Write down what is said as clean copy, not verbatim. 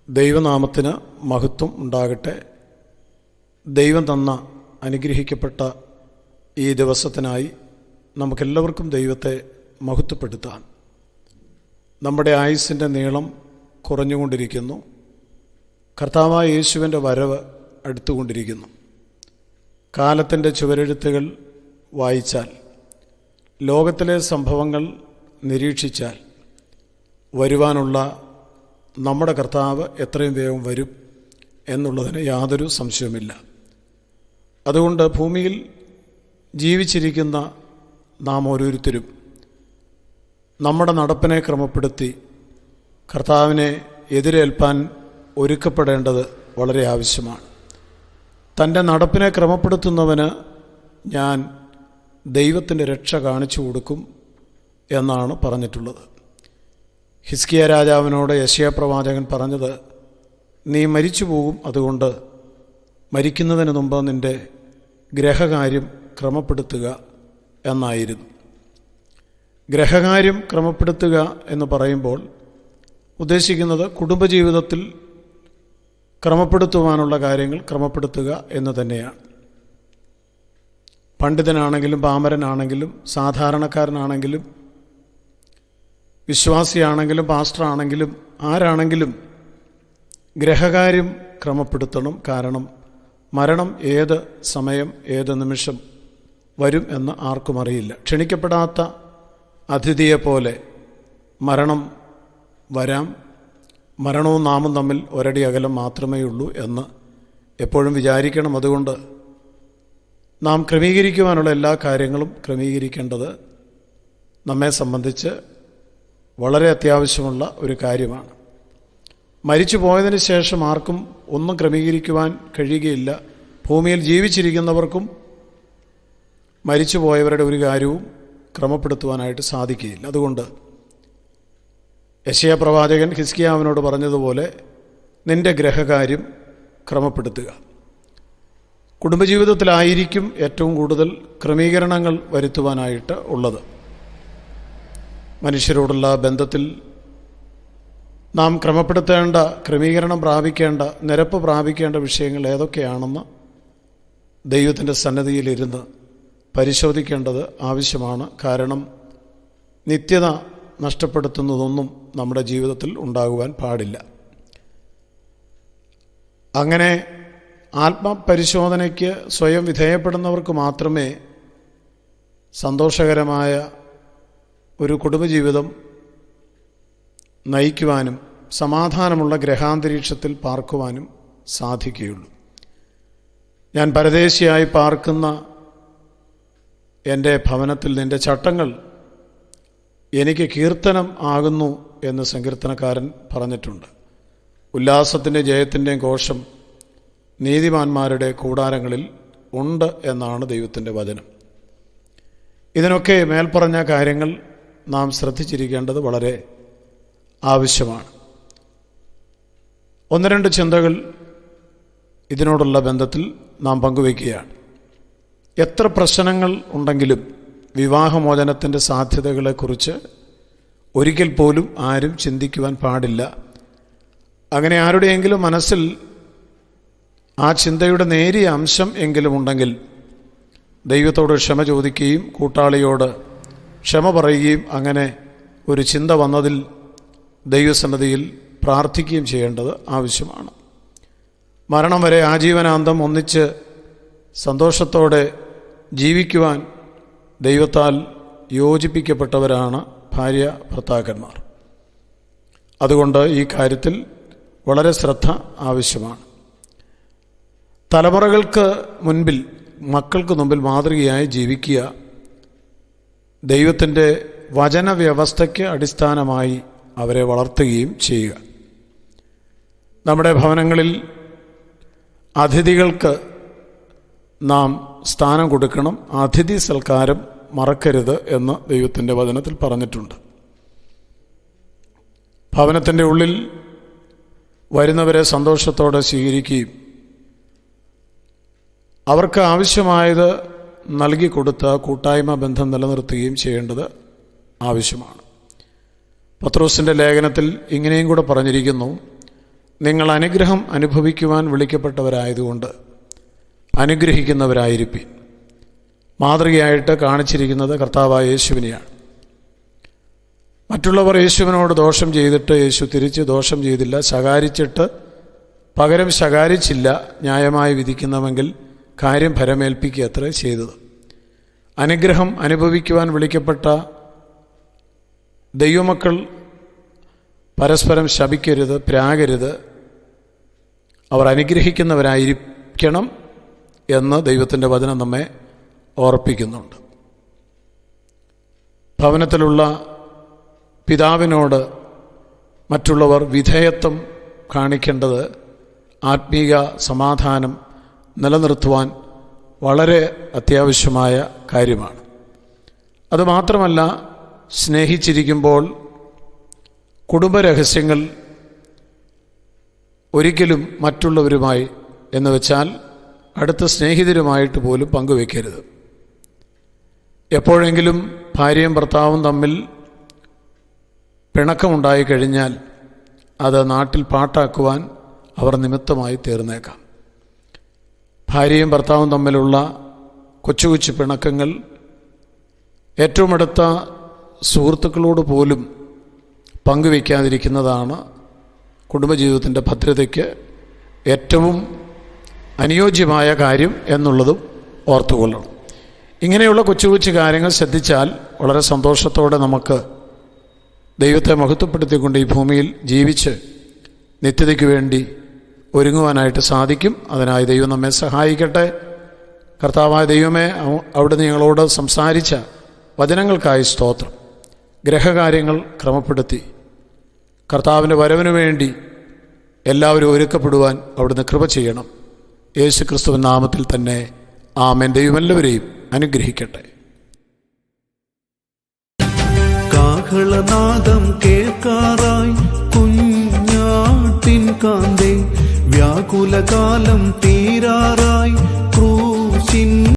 ദൈവനാമത്തിന് മഹത്വം ഉണ്ടാകട്ടെ. ദൈവം തന്ന അനുഗ്രഹിക്കപ്പെട്ട ഈ ദിവസത്തിനായി നമുക്കെല്ലാവർക്കും ദൈവത്തെ മഹത്വപ്പെടുത്താം. നമ്മുടെ ആയുസ്സിൻ്റെ നീളം കുറഞ്ഞുകൊണ്ടിരിക്കുന്നു. കർത്താവായ യേശുവിൻ്റെ വരവ് അടുത്തുകൊണ്ടിരിക്കുന്നു. കാലത്തിൻ്റെ ചുവരെഴുത്തുകൾ വായിച്ചാൽ, ലോകത്തിലെ സംഭവങ്ങൾ നിരീക്ഷിച്ചാൽ, വരുവാനുള്ള നമ്മുടെ കർത്താവ് എത്രയും വേഗം വരും എന്നുള്ളതിന് യാതൊരു സംശയവുമില്ല. അതുകൊണ്ട് ഭൂമിയിൽ ജീവിച്ചിരിക്കുന്ന നാം ഓരോരുത്തരും നമ്മുടെ നടപ്പിനെ ക്രമപ്പെടുത്തി കർത്താവിനെ എതിരേൽപ്പാൻ ഒരുക്കപ്പെടേണ്ടത് വളരെ ആവശ്യമാണ്. തൻ്റെ നടപ്പിനെ ക്രമപ്പെടുത്തുന്നവന് ഞാൻ ദൈവത്തിൻ്റെ രക്ഷ കാണിച്ചു കൊടുക്കും എന്നാണ് പറഞ്ഞിട്ടുള്ളത്. ഹിസ്കിയ രാജാവിനോട് യെശയ്യാ പ്രവാചകൻ പറഞ്ഞത്, നീ മരിച്ചു പോകും, അതുകൊണ്ട് മരിക്കുന്നതിന് മുമ്പ് നിൻ്റെ ഗ്രഹകാര്യം ക്രമപ്പെടുത്തുക എന്നായിരുന്നു. ഗ്രഹകാര്യം ക്രമപ്പെടുത്തുക എന്ന് പറയുമ്പോൾ ഉദ്ദേശിക്കുന്നത് കുടുംബജീവിതത്തിൽ ക്രമപ്പെടുത്തുവാനുള്ള കാര്യങ്ങൾ ക്രമപ്പെടുത്തുക എന്ന് തന്നെയാണ്. പണ്ഡിതനാണെങ്കിലും പാമരനാണെങ്കിലും സാധാരണക്കാരനാണെങ്കിലും വിശ്വാസിയാണെങ്കിലും പാസ്റ്ററാണെങ്കിലും ആരാണെങ്കിലും ഗ്രഹകാര്യം ക്രമപ്പെടുത്തണം. കാരണം മരണം ഏത് സമയം ഏത് നിമിഷം വരും എന്ന് ആർക്കും അറിയില്ല. ക്ഷണിക്കപ്പെടാത്ത അതിഥിയെപ്പോലെ മരണം വരാം. മരണവും നാമും തമ്മിൽ ഒരടി അകലം മാത്രമേ ഉള്ളൂ എന്ന് എപ്പോഴും വിചാരിക്കണം. അതുകൊണ്ട് നാം ക്രമീകരിക്കുവാനുള്ള എല്ലാ കാര്യങ്ങളും ക്രമീകരിക്കേണ്ടത് നമ്മെ സംബന്ധിച്ച് വളരെ അത്യാവശ്യമുള്ള ഒരു കാര്യമാണ്. മരിച്ചു പോയതിന് ശേഷം ആർക്കും ഒന്നും ക്രമീകരിക്കുവാൻ കഴിയുകയില്ല. ഭൂമിയിൽ ജീവിച്ചിരിക്കുന്നവർക്കും മരിച്ചു പോയവരുടെ ഒരു കാര്യവും ക്രമപ്പെടുത്തുവാനായിട്ട് സാധിക്കുകയില്ല. അതുകൊണ്ട് യെശയ്യാ പ്രവാചകൻ ഹിസ്കിയാവിനോട് പറഞ്ഞതുപോലെ നിൻ്റെ ഗ്രഹകാര്യം ക്രമപ്പെടുത്തുക. കുടുംബജീവിതത്തിലായിരിക്കും ഏറ്റവും കൂടുതൽ ക്രമീകരണങ്ങൾ വരുത്തുവാനായിട്ട് ഉള്ളത്. മനുഷ്യരോടുള്ള ബന്ധത്തിൽ നാം ക്രമപ്പെടുത്തേണ്ട, ക്രമീകരണം പ്രാപിക്കേണ്ട, നിരപ്പ് പ്രാപിക്കേണ്ട വിഷയങ്ങൾ ഏതൊക്കെയാണെന്ന് ദൈവത്തിൻ്റെ സന്നിധിയിലിരുന്ന് പരിശോധിക്കേണ്ടത് ആവശ്യമാണ്. കാരണം നിത്യത നഷ്ടപ്പെടുത്തുന്നതൊന്നും നമ്മുടെ ജീവിതത്തിൽ ഉണ്ടാകുവാൻ പാടില്ല. അങ്ങനെ ആത്മപരിശോധനയ്ക്ക് സ്വയം വിധേയപ്പെടുന്നവർക്ക് മാത്രമേ സന്തോഷകരമായ ഒരു കുടുംബജീവിതം നയിക്കുവാനും സമാധാനമുള്ള ഗ്രഹാന്തരീക്ഷത്തിൽ പാർക്കുവാനും സാധിക്കുകയുള്ളൂ. ഞാൻ പരദേശിയായി പാർക്കുന്ന എൻ്റെ ഭവനത്തിൽ നിൻ്റെ ചട്ടങ്ങൾ എനിക്ക് കീർത്തനം ആകുന്നു എന്ന് സങ്കീർത്തനക്കാരൻ പറഞ്ഞിട്ടുണ്ട്. ഉല്ലാസത്തിൻ്റെ ജയത്തിൻ്റെയും ഘോഷം നീതിമാന്മാരുടെ കൂടാരങ്ങളിൽ ഉണ്ട് എന്നാണ് ദൈവത്തിൻ്റെ വചനം. ഇതിനൊക്കെ മേൽപ്പറഞ്ഞ കാര്യങ്ങൾ നാം ശ്രദ്ധിച്ചിരിക്കേണ്ടത് വളരെ ആവശ്യമാണ്. ഒന്ന് രണ്ട് ചിന്തകൾ ഇതിനോടുള്ള ബന്ധത്തിൽ നാം പങ്കുവയ്ക്കുകയാണ്. എത്ര പ്രശ്നങ്ങൾ ഉണ്ടെങ്കിലും വിവാഹമോചനത്തിൻ്റെ സാധ്യതകളെക്കുറിച്ച് ഒരിക്കൽ പോലും ആരും ചിന്തിക്കുവാൻ പാടില്ല. അങ്ങനെ ആരുടെയെങ്കിലും മനസ്സിൽ ആ ചിന്തയുടെ നേരിയ അംശം എങ്കിലും ഉണ്ടെങ്കിൽ ദൈവത്തോട് ക്ഷമ ചോദിക്കുകയും കൂട്ടാളിയോട് ക്ഷമ പറയുകയും അങ്ങനെ ഒരു ചിന്ത വന്നതിൽ ദൈവസന്നിധിയിൽ പ്രാർത്ഥിക്കുകയും ചെയ്യേണ്ടത് ആവശ്യമാണ്. മരണം വരെ ആജീവനാന്തം ഒന്നിച്ച് സന്തോഷത്തോടെ ജീവിക്കുവാൻ ദൈവത്താൽ യോജിപ്പിക്കപ്പെട്ടവരാണ് ഭാര്യ ഭർത്താക്കന്മാർ. അതുകൊണ്ട് ഈ കാര്യത്തിൽ വളരെ ശ്രദ്ധ ആവശ്യമാണ്. തലമുറകൾക്ക് മുൻപിൽ, മക്കൾക്ക് മുമ്പിൽ മാതൃകയായി ജീവിക്കുക, ദൈവത്തിൻ്റെ വചനവ്യവസ്ഥയ്ക്ക് അടിസ്ഥാനമായി അവരെ വളർത്തുകയും ചെയ്യുക. നമ്മുടെ ഭവനങ്ങളിൽ അതിഥികൾക്ക് നാം സ്ഥാനം കൊടുക്കണം. അതിഥി സൽക്കാരം മറക്കരുത് എന്ന് ദൈവത്തിൻ്റെ വചനത്തിൽ പറഞ്ഞിട്ടുണ്ട്. ഭവനത്തിൻ്റെ ഉള്ളിൽ വരുന്നവരെ സന്തോഷത്തോടെ സ്വീകരിക്കുകയും അവർക്ക് ആവശ്യമായത് നൽകിക്കൊടുത്ത കൂട്ടായ്മ ബന്ധം നിലനിർത്തുകയും ചെയ്യേണ്ടത് ആവശ്യമാണ്. പത്രോസിൻ്റെ ലേഖനത്തിൽ ഇങ്ങനെയും കൂടെ പറഞ്ഞിരിക്കുന്നു, നിങ്ങൾ അനുഗ്രഹം അനുഭവിക്കുവാൻ വിളിക്കപ്പെട്ടവരായതുകൊണ്ട് അനുഗ്രഹിക്കുന്നവരായിരിപ്പിൻ. മാതൃകയായിട്ട് കാണിച്ചിരിക്കുന്നത് കർത്താവായ യേശുവിനെയാണ്. മറ്റുള്ളവർ യേശുവിനോട് ദോഷം ചെയ്തിട്ട് യേശു തിരിച്ച് ദോഷം ചെയ്തില്ല, ശകാരിച്ചിട്ട് പകരം ശകാരിച്ചില്ല, ന്യായമായി വിധിക്കുന്നുവെങ്കിൽ കാര്യം ഫലമേൽപ്പിക്കുക അത്രേ ചെയ്തത്. അനുഗ്രഹം അനുഭവിക്കുവാൻ വിളിക്കപ്പെട്ട ദൈവമക്കൾ പരസ്പരം ശപിക്കരുത്, പ്രാകരുത്, അവർ അനുഗ്രഹിക്കുന്നവരായിരിക്കണം എന്ന് ദൈവത്തിൻ്റെ വചനം നമ്മെ ഓർപ്പിക്കുന്നുണ്ട്. ഭവനത്തിലുള്ള പിതാവിനോട് മറ്റുള്ളവർ വിധേയത്വം കാണിക്കേണ്ടത് ആത്മീക സമാധാനം നിലനിർത്തുവാൻ വളരെ അത്യാവശ്യമായ കാര്യമാണ്. അതുമാത്രമല്ല, സ്നേഹിച്ചിരിക്കുമ്പോൾ കുടുംബരഹസ്യങ്ങൾ ഒരിക്കലും മറ്റുള്ളവരുമായി എന്ന് വെച്ചാൽ അടുത്ത സ്നേഹിതരുമായിട്ട് പോലും പങ്കുവെക്കരുത്. എപ്പോഴെങ്കിലും ഭാര്യയും ഭർത്താവും തമ്മിൽ പിണക്കമുണ്ടായി കഴിഞ്ഞാൽ അത് നാട്ടിൽ പാട്ടാക്കുവാൻ അവർ നിമിത്തമായി തീർന്നേക്കാം. ഭാര്യയും ഭർത്താവും തമ്മിലുള്ള കൊച്ചു കൊച്ചു പിണക്കങ്ങൾ ഏറ്റവും അടുത്ത സുഹൃത്തുക്കളോട് പോലും പങ്കുവയ്ക്കാതിരിക്കുന്നതാണ് കുടുംബജീവിതത്തിൻ്റെ ഭദ്രതയ്ക്ക് ഏറ്റവും അനുയോജ്യമായ കാര്യം എന്നുള്ളതും ഓർത്തുകൊള്ളണം. ഇങ്ങനെയുള്ള കൊച്ചു കൊച്ചു കാര്യങ്ങൾ ശ്രദ്ധിച്ചാൽ വളരെ സന്തോഷത്തോടെ നമുക്ക് ദൈവത്തെ മഹത്വപ്പെടുത്തിക്കൊണ്ട് ഈ ഭൂമിയിൽ ജീവിച്ച് നിത്യതയ്ക്ക് വേണ്ടി ഒരുങ്ങുവാനായിട്ട് സാധിക്കും. അതിനായി ദൈവം നമ്മെ സഹായിക്കട്ടെ. കർത്താവായ ദൈവമേ, അവിടുന്ന് ഞങ്ങളോട് സംസാരിച്ച വചനങ്ങൾക്കായി സ്തോത്രം. ഗ്രഹകാര്യങ്ങൾ ക്രമപ്പെടുത്തി കർത്താവിൻ്റെ വരവിനു വേണ്ടി എല്ലാവരും ഒരുക്കപ്പെടുവാൻ അവിടുന്ന് കൃപ ചെയ്യണം. യേശു ക്രിസ്തുവിൻ നാമത്തിൽ തന്നെ ആമേൻ. ദൈവം എല്ലാവരെയും അനുഗ്രഹിക്കട്ടെ. കാഹളനാദം കേൾക്കാറായി കുഞ്ഞാട്ടിൻ കാന്തേ, വ്യാകുലകാലം തീരാറായി